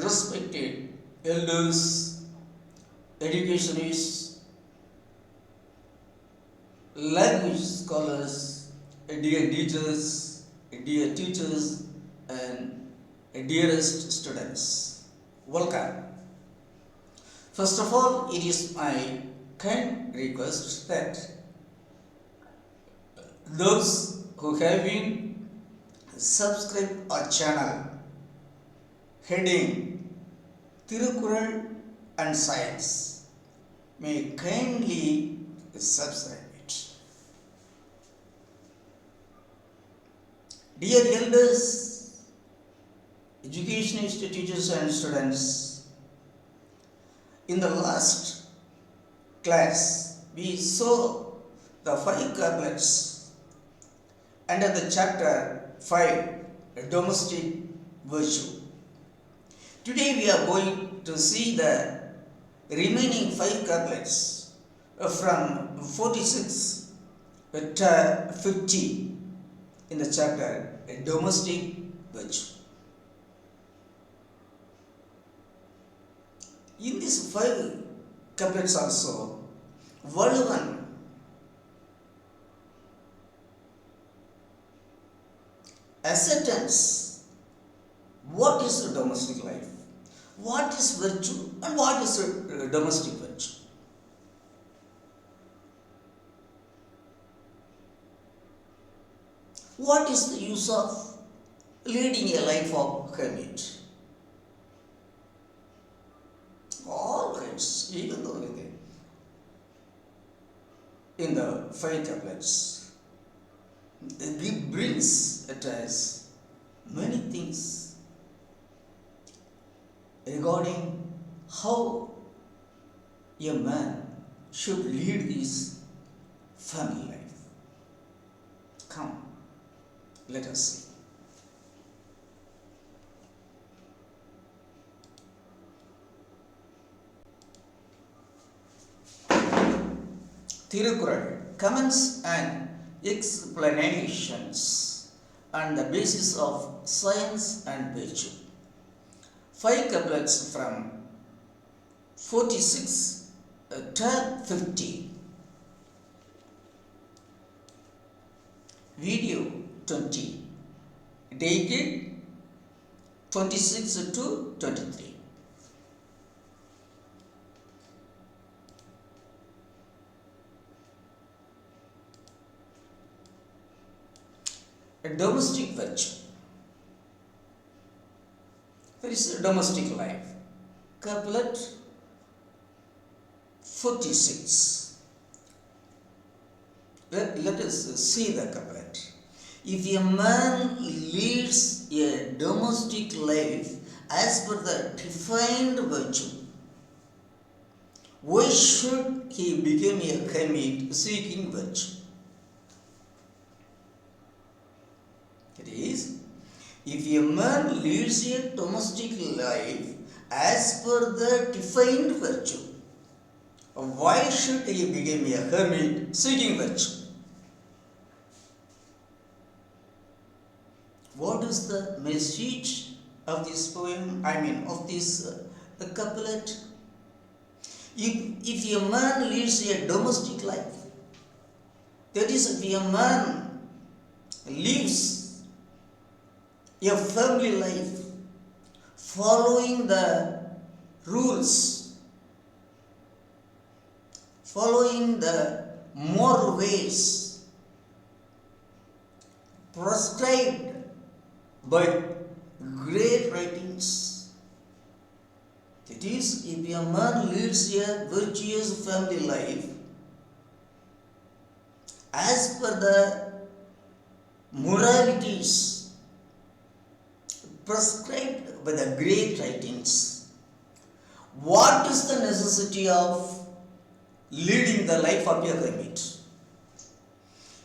respected elders, educationists, language scholars, dear teachers, and dearest students. Welcome. First of all, it is my kind request that those who have been subscribed our channel heading Tirukural and Science may kindly subscribe it. Dear elders, educationists, teachers and students, in the last class we saw the 5 couplets under the chapter 5, domestic virtue. Today we are going to see the remaining 5 couplets from 46 to 50 in the chapter domestic virtue. In these 5 couplets also, Valuvan acceptance what is a domestic life, what is virtue, and what is a domestic virtue. What is the use of leading a life of hermit? All kinds, even though in the 5 couplets, it brings at us many things regarding how a man should lead his family life. Come, let us see. Tirukural, comments and explanations on the basis of science and virtue. 5 couplets from 46 to 50. Video 20. Dated 26 to 23. A domestic virtue. There is a domestic life. Couplet 46. Let us see the couplet. If a man leads a domestic life as per the defined virtue, why should he become a hermit seeking virtue? That is, if a man leads a domestic life as per the defined virtue, why should he become a hermit seeking virtue? What is the message of this poem? Of this couplet? If a man leads a domestic life, that is, if a man lives a family life following the rules, following the moral ways prescribed by great writings. That is, if a man leads a virtuous family life as per the moralities prescribed by the great writings, what is the necessity of leading the life of a hermit?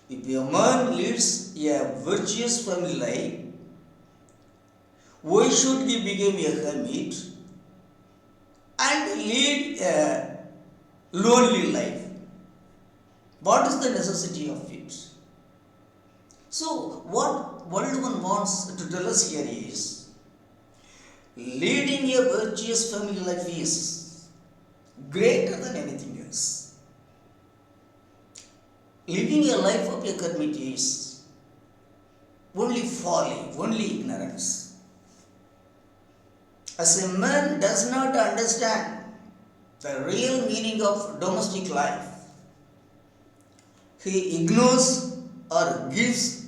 If a man leads a virtuous family life, why should he become a hermit and lead a lonely life? What is the necessity of it? So, what World One wants to tell us here is, leading a virtuous family life is greater than anything else. Living a life of a hermit is only folly, only ignorance. As a man does not understand the real meaning of domestic life, he ignores or gives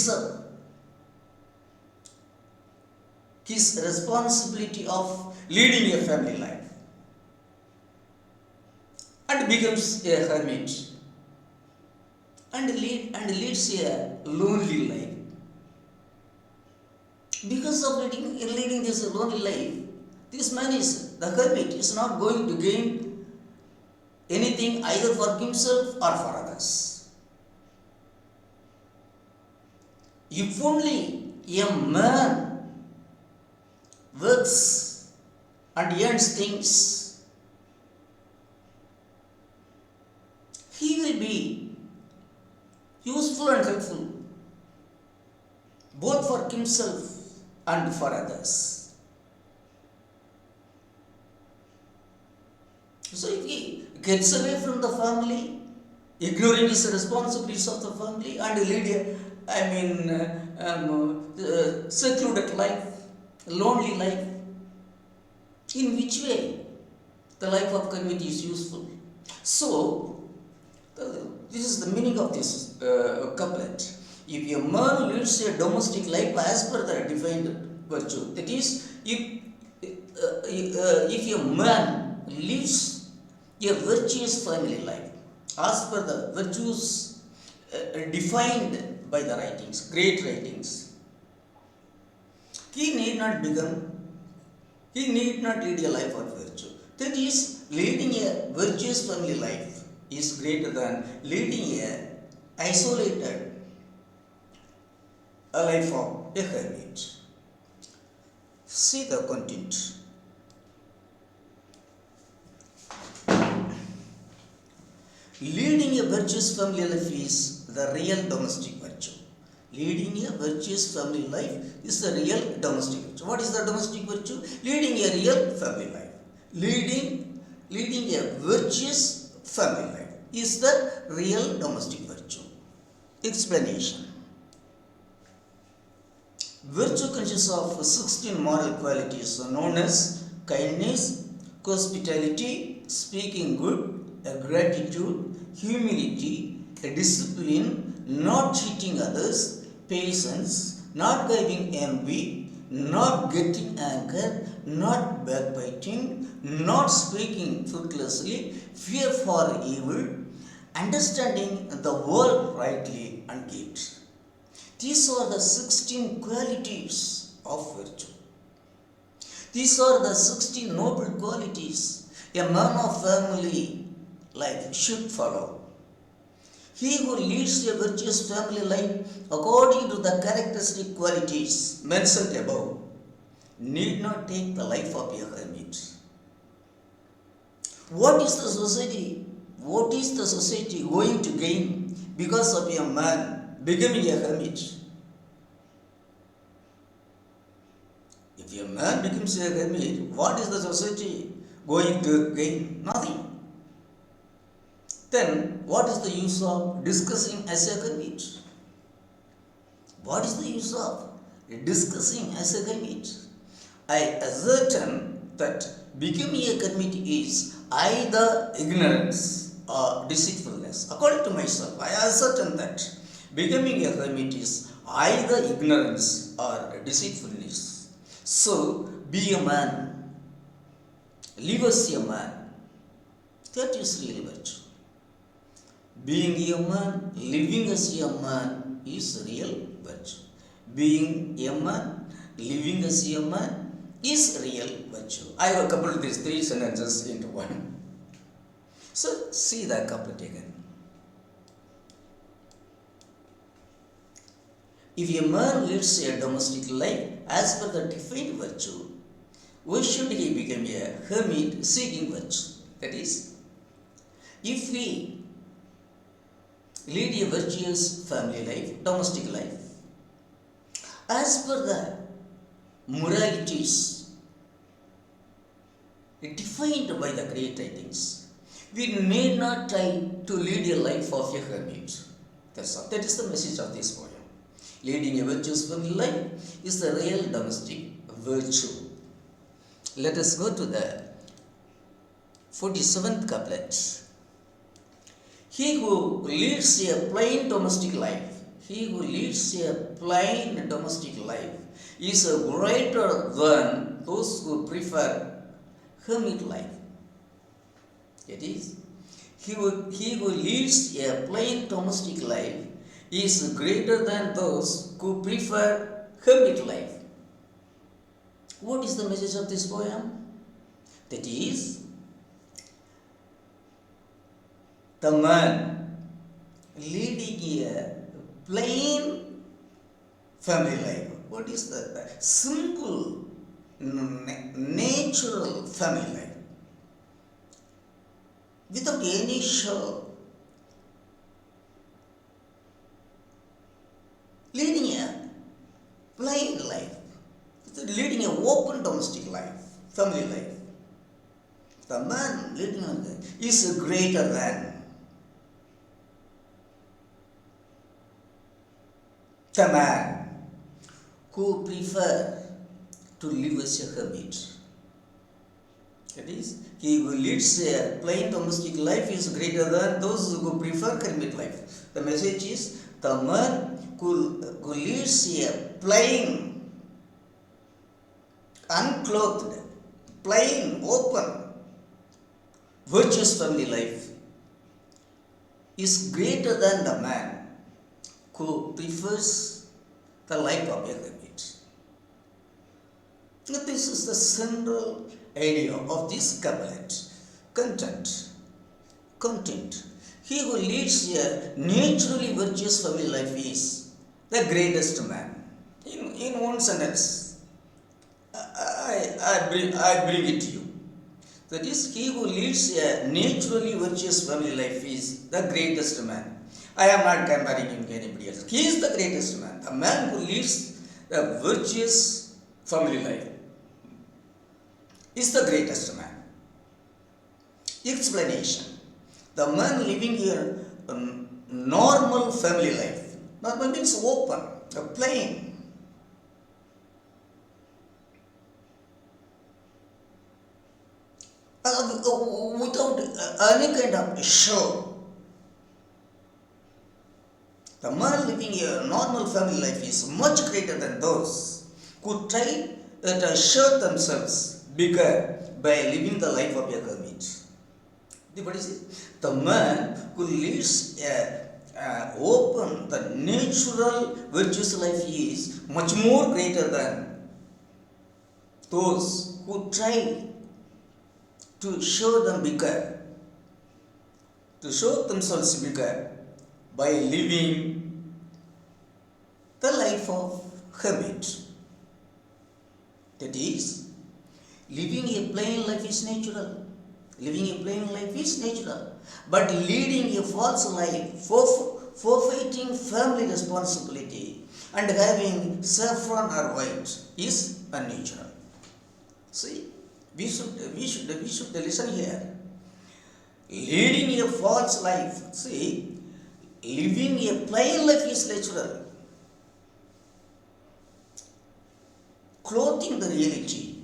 up his responsibility of leading a family life and becomes a hermit and leads a lonely life. Because of leading this lonely life, this man the hermit is not going to gain anything either for himself or for others. If only a man works and earns things, he will be useful and helpful both for himself and for others. So if he gets away from the family, ignoring his responsibilities of the family and lead a secluded life, lonely life, in which way the life of community is useful? So this is the meaning of this couplet. If a man leads a domestic life as per the defined virtue, that is, if a man lives a virtuous family life as per the virtues defined by the writings, great writings, he need not lead a life of virtue. That is, leading a virtuous family life is greater than leading a isolated life of a hermit. See the content. Leading a virtuous family life is the real domestic virtue. Leading a virtuous family life is the real domestic virtue. What is the domestic virtue? Leading a real family life. Leading a virtuous family life is the real domestic virtue. Explanation. Virtue consists of 16 moral qualities known as kindness, hospitality, speaking good, a gratitude, humility, a discipline, not cheating others, patience, not giving envy, not getting anger, not backbiting, not speaking fruitlessly, fear for evil, understanding the world rightly and guilt. These are the 16 qualities of virtue. These are the 16 noble qualities a man of family life should follow. He who leads a virtuous family life according to the characteristic qualities mentioned above need not take the life of a hermit. What is the society? What is the society going to gain because of a man becoming a hermit? If a man becomes a hermit, what is the society going to gain? Nothing. Then what is the use of discussing as a hermit? What is the use of discussing as a hermit? I ascertain that becoming a hermit is either ignorance or deceitfulness. According to myself, I ascertain that becoming a hermit is either ignorance or deceitfulness. So, be a man, live as a man. That is real virtue. Being a man, living as a man is real virtue. Being a man, living as a man is real virtue. I have coupled these three sentences into one. So, see the couplet again. If a man leads a domestic life as per the defined virtue, why should he become a hermit seeking virtue? That is, if we lead a virtuous family life, domestic life, as per the moralities defined by the great writings. We need not try to lead a life of a hermit. That is the message of this poem. Leading a virtuous family life is the real domestic virtue. Let us go to the 47th couplet. He who leads a plain domestic life, is greater than those who prefer hermit life. That is, he who leads a plain domestic life is greater than those who prefer hermit life. What is the message of this poem? That is, the man leading a plain family life. What is the simple, natural family life? Without any show. Leading a plain life. Leading an open domestic life, family life. The man leading on is greater than the man who prefer to live as a hermit. That is, he who leads a plain domestic life is greater than those who prefer hermit life. The message is, the man who leads a plain, unclothed, plain, open, virtuous family life is greater than the man who prefers the life of a hermit. Now, this is the central idea of this couplet. Content. He who leads a naturally virtuous family life is the greatest man. In one sentence, I bring it to you. That is, he who leads a naturally virtuous family life is the greatest man. I am not comparing him to anybody else. He is the greatest man. The man who leads a virtuous family life is the greatest man. Explanation. The man living a normal family life. Normal means open, plain. Without any kind of show. The man living a normal family life is much greater than those who try to show themselves bigger by living the life of a hermit. What is it? The man who lives open, the natural virtuous life is much more greater than those who try to show themselves bigger by living the life of hermit. That is, living a plain life is natural. But leading a false life, forfeiting family responsibility, and having saffron or white is unnatural. See, we should listen here. Leading a false life, see, living a plain life is natural. Clothing the reality,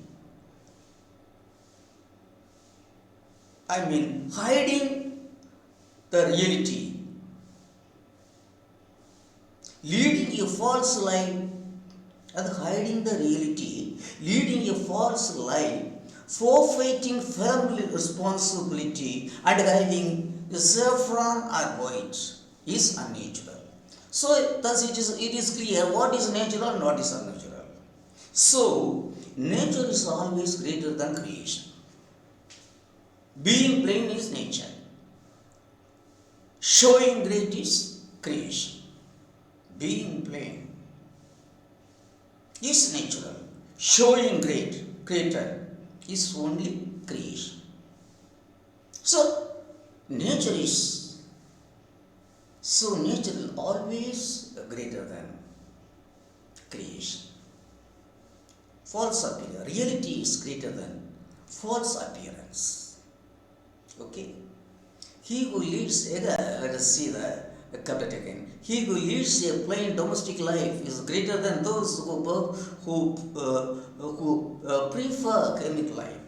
hiding the reality, leading a false life and hiding the reality, leading a false life, forfeiting family responsibility, and having saffron or white is unnatural. So, thus it is clear what is natural and what is unnatural. So, nature is always greater than creation. Being plain is nature. Showing great is creation. Being plain is natural. Showing greater is only creation. So, nature is always greater than creation. false appearance. Reality is greater than false appearance. Okay. He who leads, let us see the couplet again. He who leads a plain domestic life is greater than those who prefer hermit life.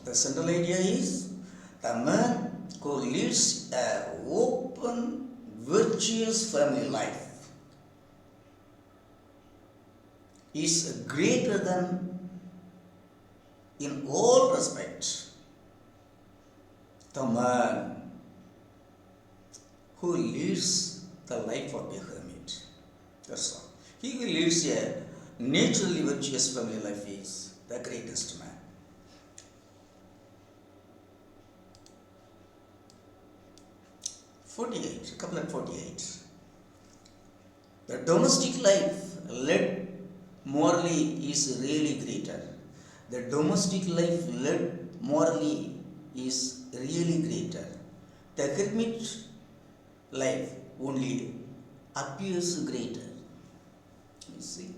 The central idea is the man who leads a open, virtuous family life is greater than, in all respects, the man who leads the life of a hermit. That's all. He who leads a naturally virtuous family life is the greatest man. Couplet 48. The domestic life led morally is really greater. The domestic life led morally is really greater. The hermit life only appears greater. You see,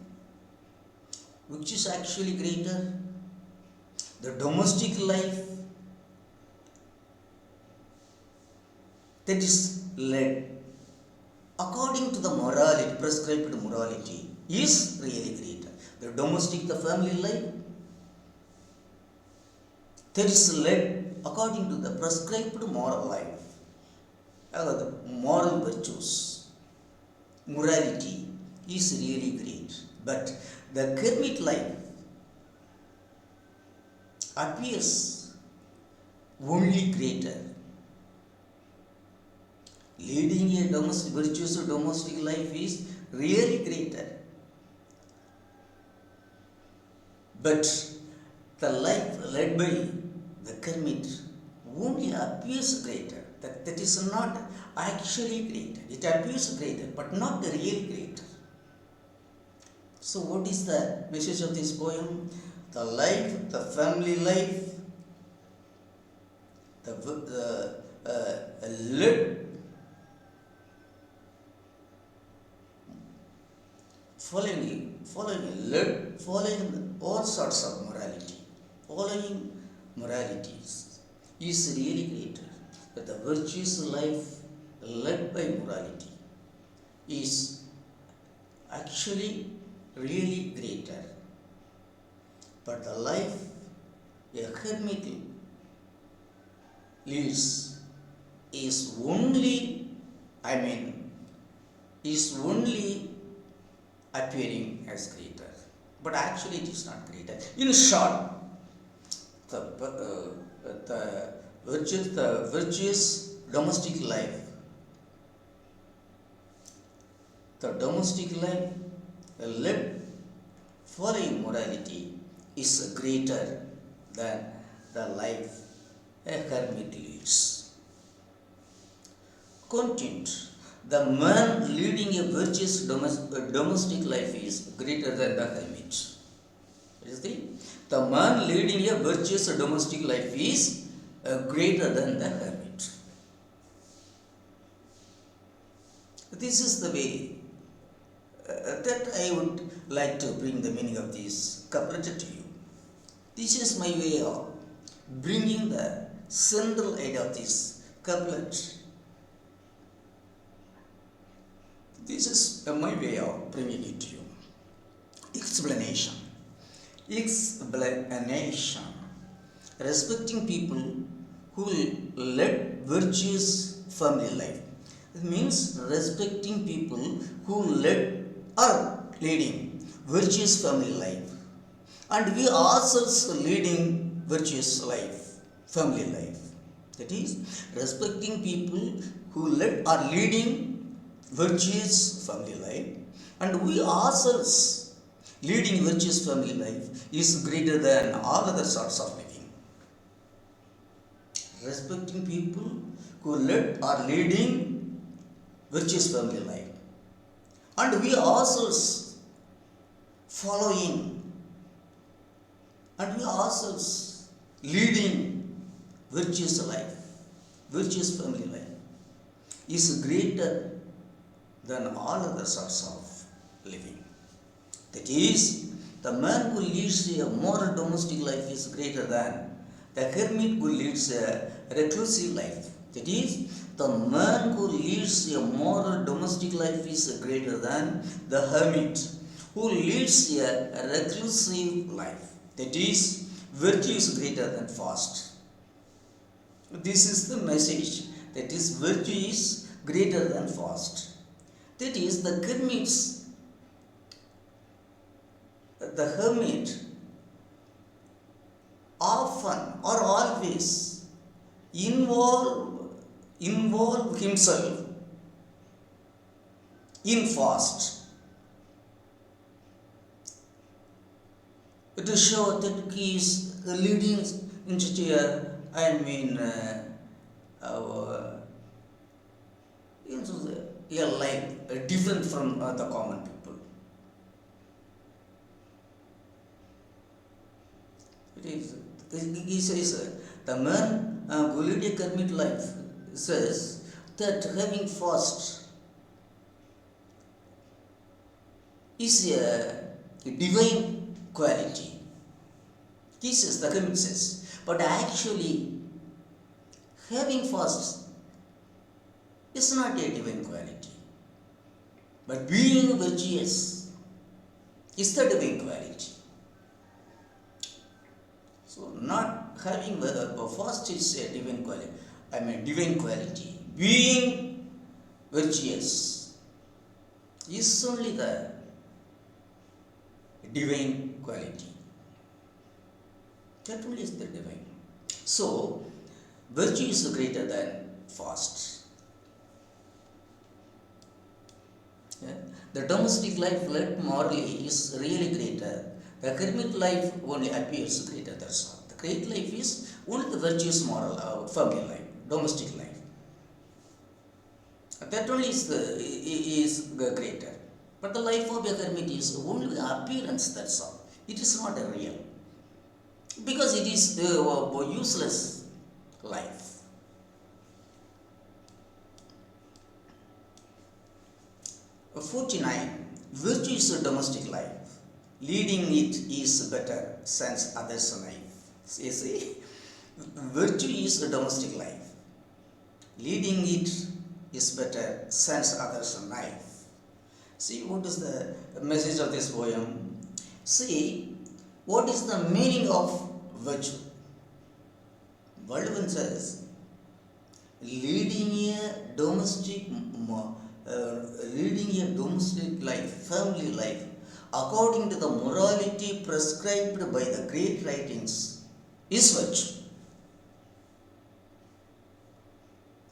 which is actually greater? The domestic life that is led according to the morality, prescribed morality, is really greater. The domestic, the family life that is led according to the prescribed moral life, the moral virtues, morality is really great. But the hermit life appears only greater. Leading a virtuous domestic life is really greater. But the life led by the hermit only appears greater. That is not actually greater. It appears greater, but not really greater. So what is the message of this poem? The life, the family life, led following all sorts of morality, following moralities is really greater. But the virtuous life led by morality is actually really greater. But the life a hermit leads is only appearing as greater, but actually it is not greater. In short, the virtuous domestic life, led following morality is greater than the life a hermit leads. Content. The man leading a virtuous domestic life is greater than the hermit. The man leading a virtuous domestic life is greater than the hermit. This is the way that I would like to bring the meaning of this couplet to you. This is my way of bringing the central idea of this couplet. This is my way of bringing it to you. Explanation. Respecting people who led virtuous family life. It means respecting people who are leading virtuous family life. And we ourselves leading virtuous life, family life. That is, respecting people who are leading virtuous family life, and we ourselves leading virtuous family life is greater than all other sorts of living. Respecting people who are leading virtuous family life, and we ourselves following, and we ourselves leading virtuous life, virtuous family life is greater than all other sorts of living. That is, the man who leads a moral domestic life is greater than the hermit who leads a reclusive life. That is, the man who leads a moral domestic life is greater than the hermit who leads a reclusive life. That is, virtue is greater than fast. This is the message. That is, virtue is greater than fast. That is, the hermit often or always involve himself in fast to show that he is leading into a life different from the common people. He says the man who lead a hermit life says that having fast is a divine quality. He says, the hermit says, but actually having fast is not a divine quality. But being virtuous is the divine quality. So not having fast is a divine quality. Divine quality. Being virtuous is only the divine quality. That only is the divine. So virtue is greater than fast. Yeah? The domestic life led morally is really greater. The hermit life only appears greater, that's all. The great life is only the virtuous moral, family life, domestic life. That only is greater. But the life of a hermit is only the appearance, that's all. It is not a real. Because it is a useless life. Uh, 49. Virtue is a domestic life. Leading it is better since others' life. You see, virtue is a domestic life. Leading it is better since others' life. See, what is the message of this poem? See, what is the meaning of virtue? Baldwin says, leading a domestic life, family life, according to the morality prescribed by the great writings, is virtue.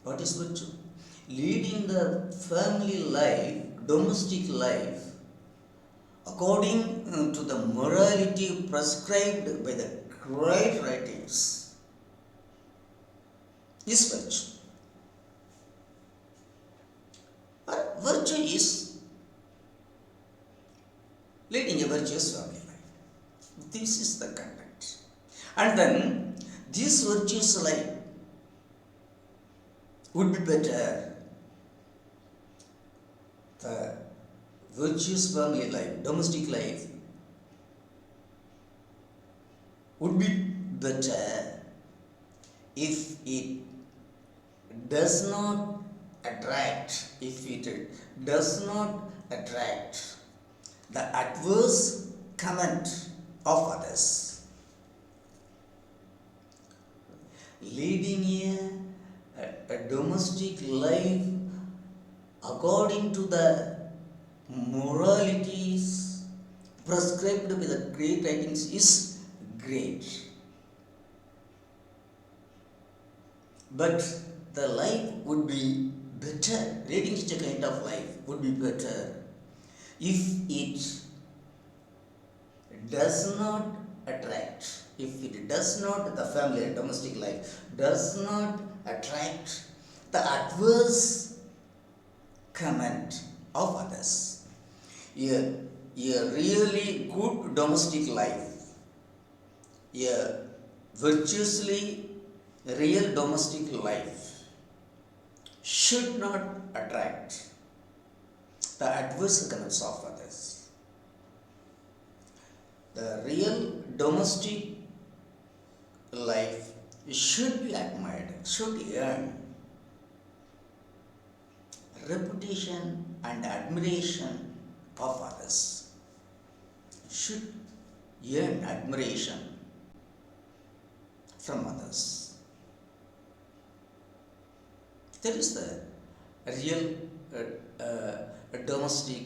What is virtue? Leading the family life, domestic life, according to the morality prescribed by the great writings, is virtue. But virtue is leading a virtuous family life. This is the content. And then this virtuous life would be better. The virtuous family life, domestic life, would be better if it does not attract, the adverse comment of others. Leading a domestic life according to the moralities prescribed by the great writings is great. But the life would be better, leading such a kind of life would be better if it does not attract, the family and domestic life does not attract the adverse comment of others. A really good domestic life, a virtuously real domestic life should not attract the adverse comments of others. The real domestic life should be admired, should earn reputation and admiration of others, should earn admiration from others. That is the real domestic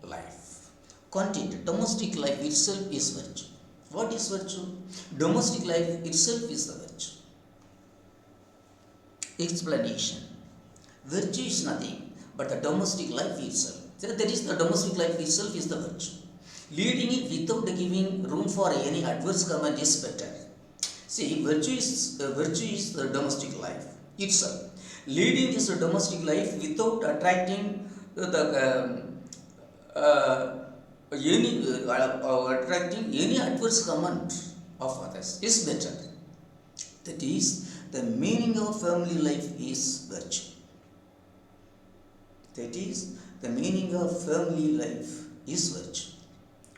life. Content, domestic life itself is virtue. What is virtue? Domestic life itself is the virtue. Explanation. Virtue is nothing but the domestic life itself. That is, the domestic life itself is the virtue. Leading it without giving room for any adverse comment is better. See, virtue is the domestic life itself. Leading this domestic life without attracting attracting any adverse comment of others is better. That is, the meaning of family life is virtue. That is, the meaning of family life is virtue.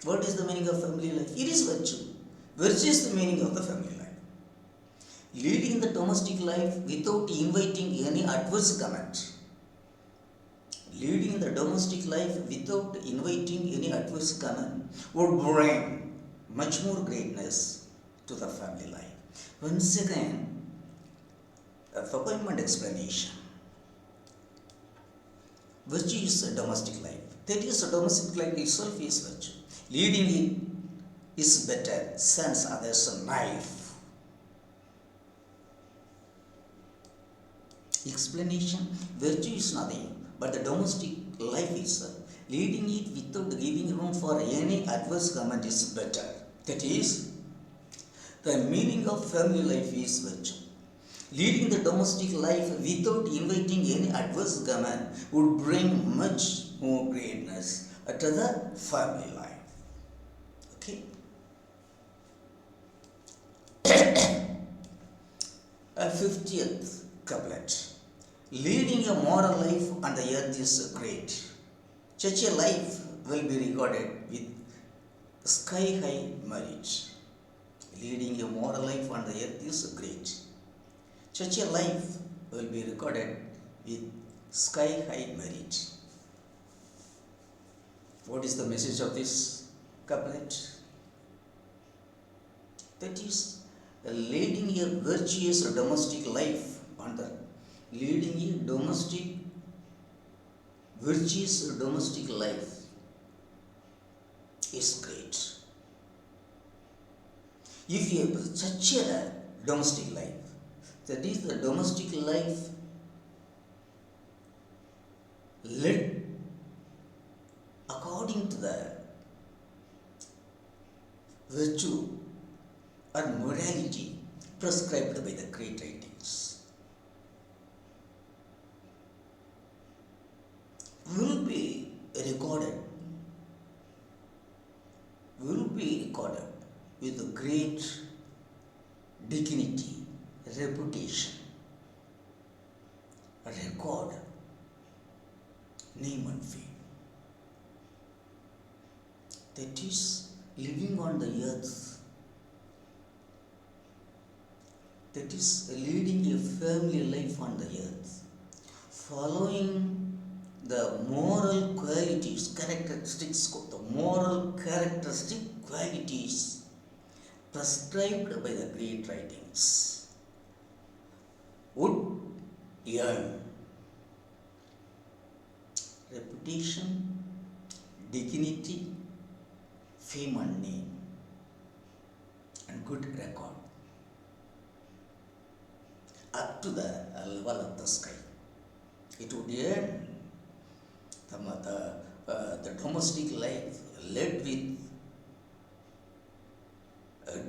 What is the meaning of family life? It is virtue. Virtue is the meaning of the family life. Leading the domestic life without inviting any adverse comment. Leading the domestic life without inviting any adverse comment would bring much more greatness to the family life. Once again, a fulfillment explanation. Virtue is a domestic life. That is, a domestic life itself is virtue. Leading it is better, sends others a knife. Explanation. Virtue is nothing but the domestic life itself. Leading it without giving room for any adverse comment is better. That is, the meaning of family life is virtue. Leading the domestic life without inviting any adverse comment would bring much more greatness to the family life. Okay. A 50th couplet. Leading a moral life on the earth is great. Such a life will be recorded with sky-high merit. Leading a moral life on the earth is great. Such a life will be recorded with sky-high merit. What is the message of this couplet? That is, leading a virtuous domestic life on the leading a virtuous domestic life is great. If you have such a domestic life, that is, the domestic life led according to the virtue or morality prescribed by the great writings, will be recorded with great dignity, reputation, record, name and fame. That is, living on the earth, that is, leading a family life on the earth, following the moral qualities, the moral characteristic qualities prescribed by the great writings would earn reputation, dignity, fame and name, and good record up to the level of the sky. It would earn the domestic life led with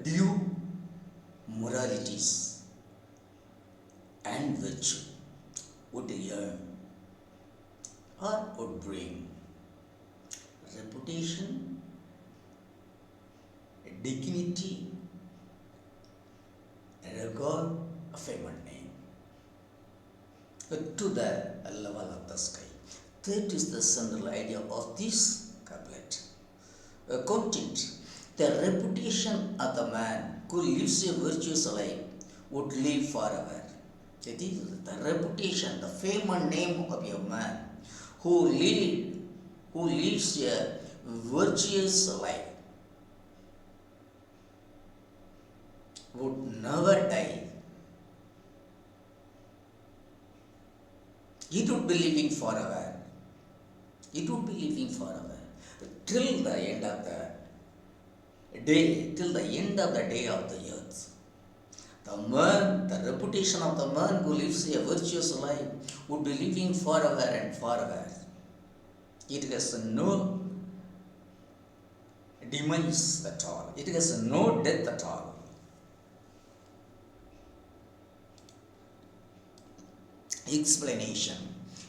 due moralities and virtue would earn or would bring reputation, dignity, regard, fame and name to the level of the sky. That is the central idea of this couplet. Content. The reputation of the man who lives a virtuous life would live forever. That is the reputation, the fame and name of a man who lives a virtuous life would never die. It would be living forever. It would be living forever. Till the end of the day, till the end of the day of the earth. The man, the reputation of the man who lives a virtuous life would be living forever and forever. It has no demise at all. It has no death at all. Explanation.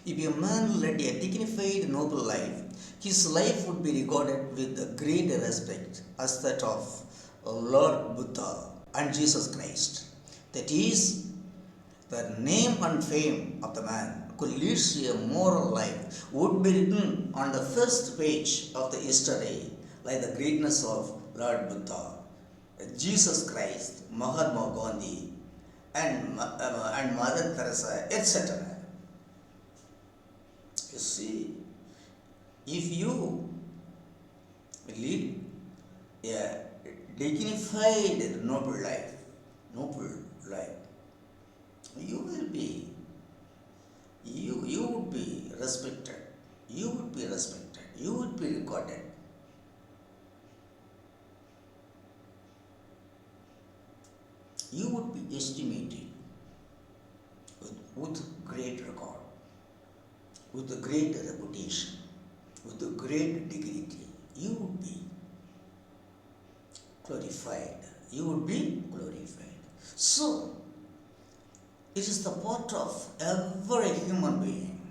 If a man led a dignified, noble life, his life would be regarded with a great respect as that of Lord Buddha and Jesus Christ. That is, the name and fame of the man who leads a moral life would be written on the first page of the history, like the greatness of Lord Buddha, Jesus Christ, Mahatma Gandhi, and Mother Teresa, etc. You see, if you lead a dignified, noble life, you will be, you would be respected, you would be respected, you would be recorded. You would be estimated with great record, with a great reputation, with a great dignity. You would be glorified. You would be glorified. So, it is the part of every human being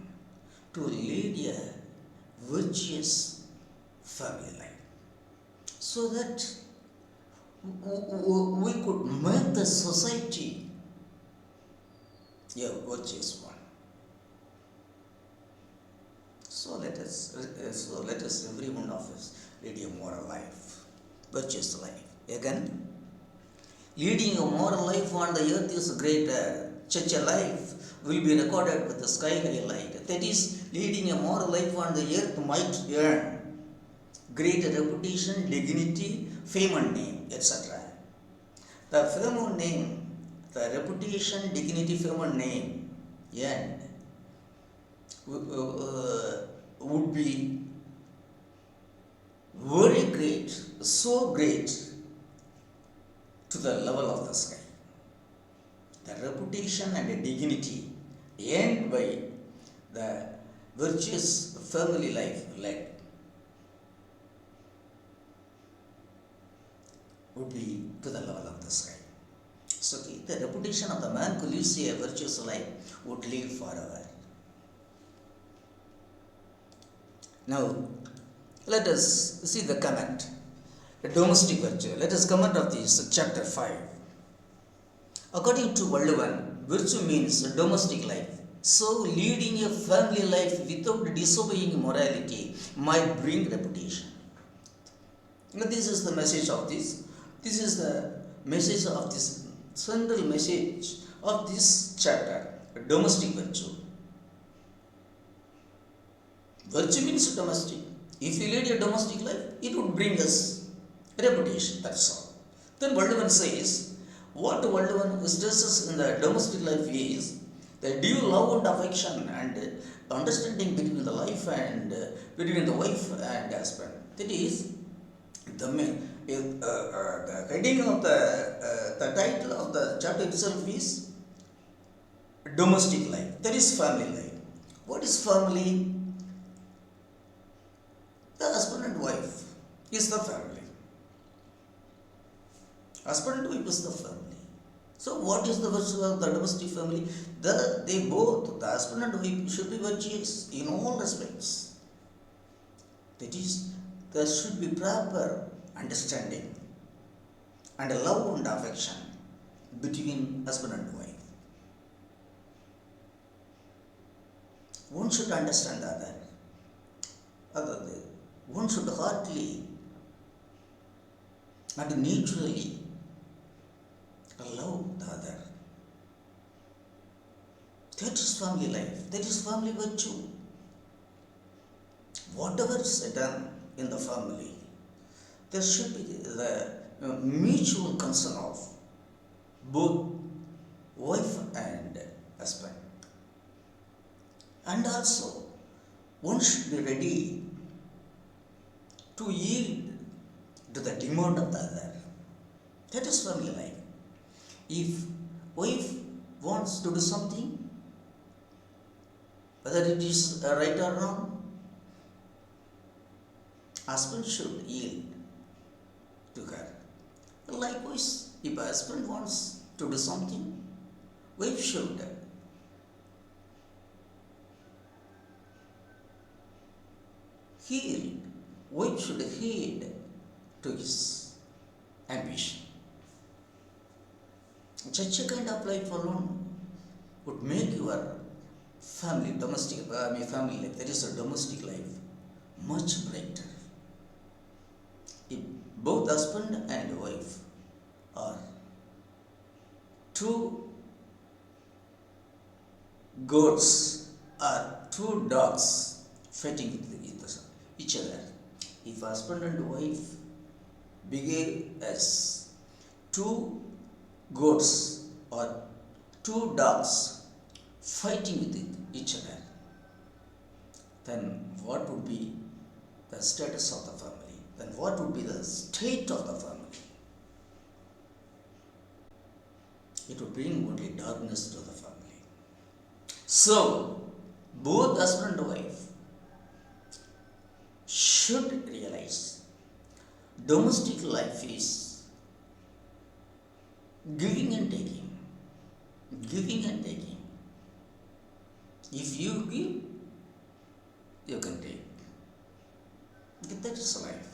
to lead a virtuous family life, so that we could make the society a virtuous one. So let us, every one of us, lead a moral life, virtuous life. Again, leading a moral life on the earth is greater. Such a life will be recorded with the sky high light. That is, leading a moral life on the earth might earn greater reputation, dignity, fame and name, etc. The fame and name, the reputation, dignity, fame and name, and would be very great, so great to the level of the sky. The reputation and the dignity earned by the virtuous family life led would be to the level of the sky. So the reputation of the man who lives a virtuous life would live forever. Now, let us see the comment. The domestic virtue. Let us comment of this chapter 5. According to Valluvan, virtue means domestic life. So, leading a family life without disobeying morality might bring reputation. Now, this is the message of this. This is the message of this central message of this chapter. Domestic virtue. Virtue means domestic. If you lead a domestic life, it would bring us reputation. That's all. Then Valluvan says, what Valluvan stresses in the domestic life is the due love and affection and understanding between the life and between the wife and husband. That is, the heading of the title of the chapter itself is domestic life. That is family life. What is family? The husband and wife is the family. Husband and wife is the family. So what is the virtue of the domestic family? They both, the husband and wife, should be virtuous in all respects. That is, there should be proper understanding and a love and affection between husband and wife. One should understand the other. One should heartily and naturally love the other. That is family life. That is family virtue. Whatever is done in the family, there should be the mutual concern of both wife and husband. And also, one should be ready to yield to the demand of the other. That is family life. If wife wants to do something, whether it is right or wrong, husband should yield to her. Likewise, if husband wants to do something, wife should yield. Wife should heed to his ambition. Such a kind of life alone would make your family, family life, that is a domestic life, much brighter. If both husband and wife are two goats or two dogs fighting with each other, if husband and wife behave as two goats or two dogs fighting with each other, then what would be the status of the family? Then what would be the state of the family? It would bring only darkness to the family. So, both husband and wife should realize domestic life is giving and taking. Giving and taking. If you give, you can take. That is life.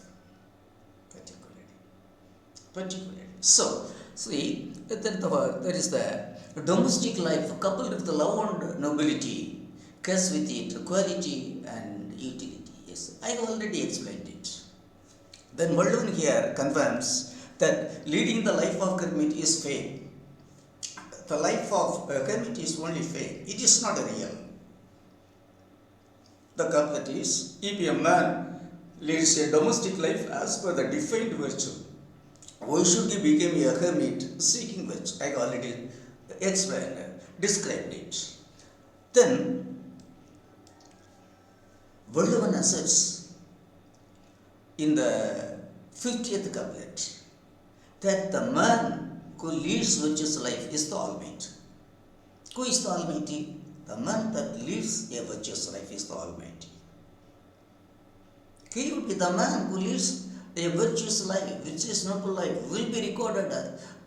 Particularly. So, see, there is the domestic life coupled with the love and nobility, carries with it quality and utility. Yes, I have already explained it. Then Muldoon here confirms that leading the life of hermit is fake. The life of a hermit is only fake. It is not real. The couplet is, if a man leads a domestic life as per the defined virtue, why should he become a hermit seeking virtue? I already explained, described it. Then, Valdavan asserts in the 50th couplet that the man who leads virtuous life is the Almighty. Who is the Almighty? The man that leads a virtuous life is the Almighty. He would be the man who leads a virtuous life, which is noble life, will be recorded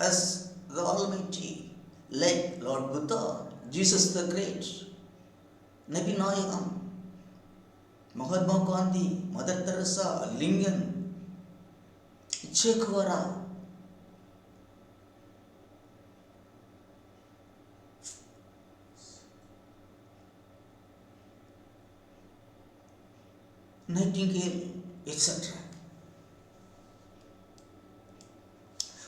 as the Almighty, like Lord Buddha, Jesus the Great, Nabi Nayagam, Mahatma Gandhi, Mother Teresa, Lincoln, Che Guevara. Nightingale, etc.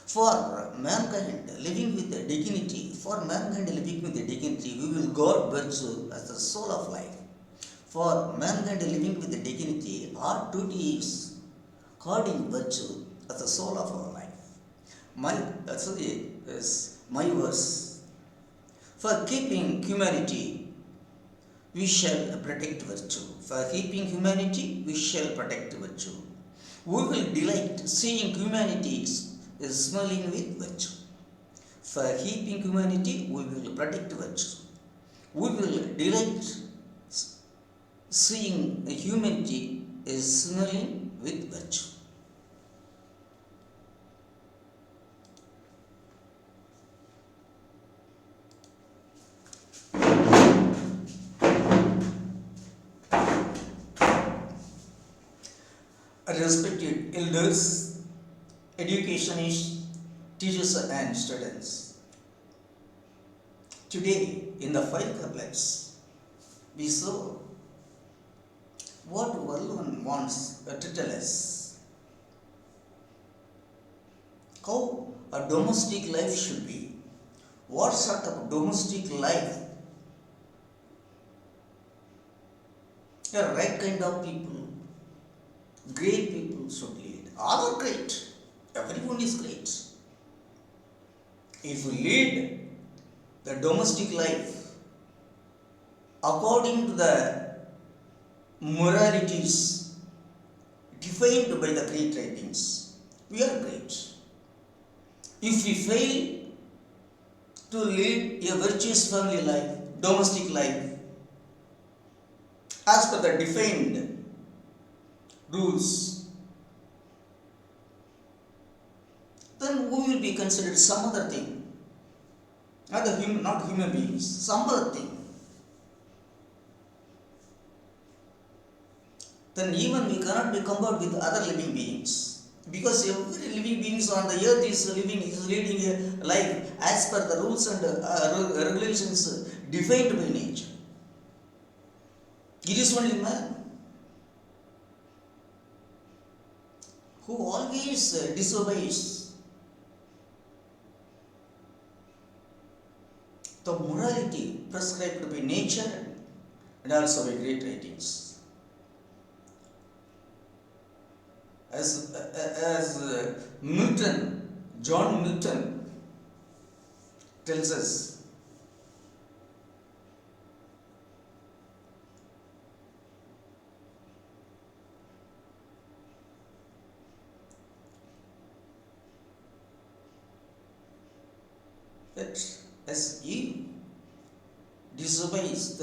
For mankind living with dignity, we will guard virtue as the soul of life. For mankind living with dignity, our duty is guarding virtue as the soul of our life. My verse. For keeping humanity, we shall protect virtue. For keeping humanity, we shall protect virtue. We will delight seeing humanity is smelling with virtue. For keeping humanity, we will protect virtue. We will delight seeing humanity is smelling with virtue. Respected elders, educationists, teachers and students. Today in the 5 couplets, we saw what Valdavan wants to tell us. how a domestic life should be. What sort of domestic life the right kind of people, great people should lead. All are great. Everyone is great. If we lead the domestic life according to the moralities defined by the great writings, we are great. If we fail to lead a virtuous family life, domestic life, as per the defined rules, then we will be considered some other thing. Not human beings, some other thing. Then even we cannot be compared with other living beings. Because every living beings on the earth is leading a life as per the rules and regulations defined by nature. It is only man who always disobeys the morality prescribed by nature and also by great writings. As John Milton tells us, that as Eve disobeys,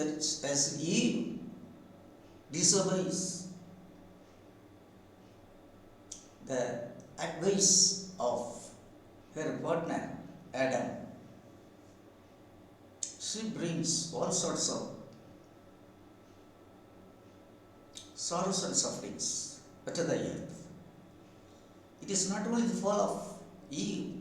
the advice of her partner Adam, she brings all sorts of sorrows and sufferings to the earth. It is not only the fall of Eve,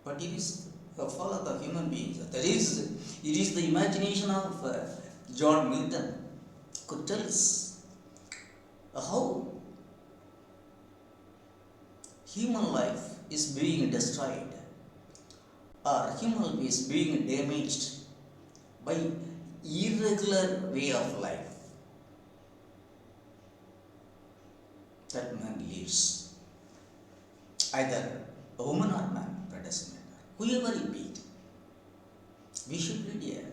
but it is the fall of the human beings. It is the imagination of John Milton could tell us how human life is being destroyed or human life is being damaged by irregular way of life that man leads. Either a woman or man, for doesn't matter. Whoever it be, we should lead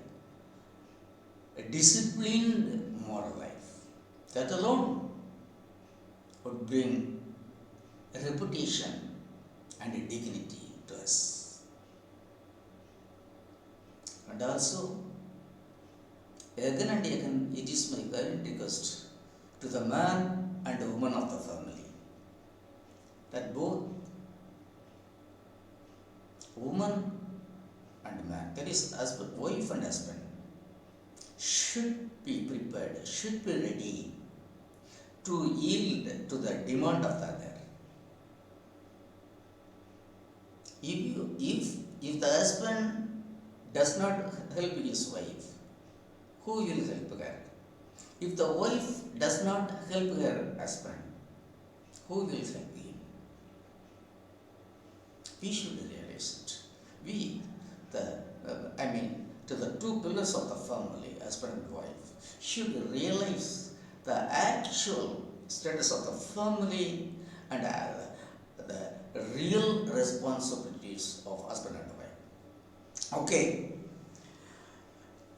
a disciplined moral life. That alone would bring a reputation and a dignity to us. And also, again and again, it is my current request to the man and the woman of the family that both woman and man, that is husband, wife and husband, should be prepared, should be ready to yield to the demand of the other. If the husband does not help his wife, who will help her? If the wife does not help her husband, who will help him? We should realize it. To the two pillars of the family, husband and wife, should realize the actual status of the family and the real responsibilities of husband and wife. Okay,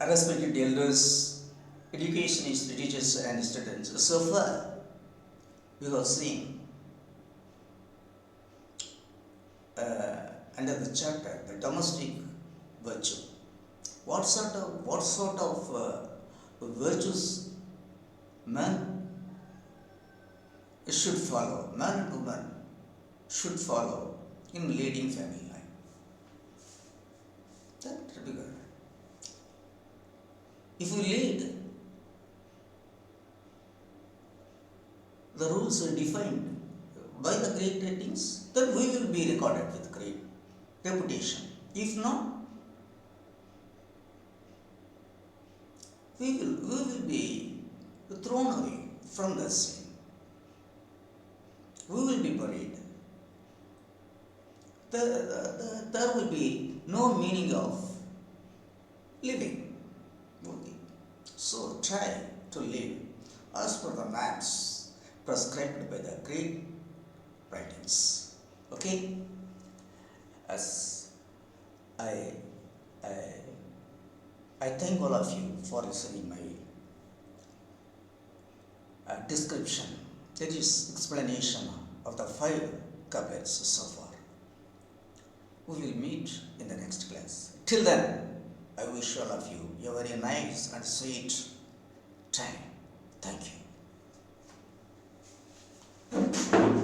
respected elders, educationists, teachers and students, so far we have seen under the chapter the domestic virtue. What sort of virtues man should follow, man and woman should follow in leading family life. That would be good. If we lead, the rules are defined by the great ratings, then we will be recorded with great reputation. If not, we will be thrown away from the scene. We will be buried there will be no meaning of living. Okay. So try to live as per the maps prescribed by the great writings. Okay? As I, I, I thank all of you for listening my description, that is explanation of the 5 couplets so far. We will meet in the next class. Till then, I wish all of you a very nice and sweet time. Thank you.